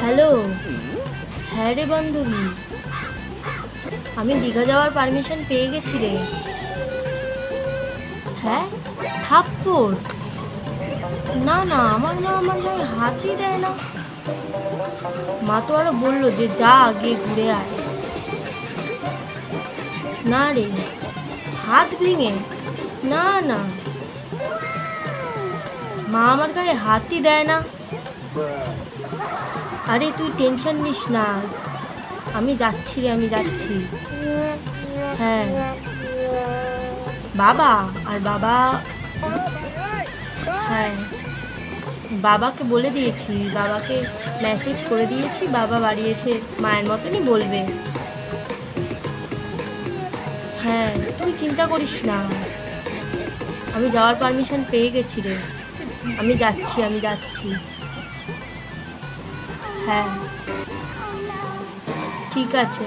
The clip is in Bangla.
হ্যালো। হ্যাঁ রে বান্ধবী, আমি দীঘা যাওয়ার পারমিশন পেয়ে গেছি রে। হ্যাঁ, থাপ্পড়? না না, আমার মা আমার গায়ে হাতই দেয় না। মা তো আরো বললো যে যা গিয়ে ঘুরে আয়। না রে, হাত ভেঙে? না না, মা আমার গায়ে হাতই দেয় না। আরে তুই টেনশন নিস না, আমি যাচ্ছি রে, আমি যাচ্ছি। হ্যাঁ, বাবা আর বাবা, হ্যাঁ বাবাকে বলে দিয়েছি, বাবাকে মেসেজ করে দিয়েছি, বাবা বাড়ি এসে মায়ের মতনই বলবে। হ্যাঁ, তুই চিন্তা করিস না, আমি যাওয়ার পারমিশন পেয়ে গেছি রে। আমি যাচ্ছি, আমি যাচ্ছি। হ্যাঁ, ঠিক আছে।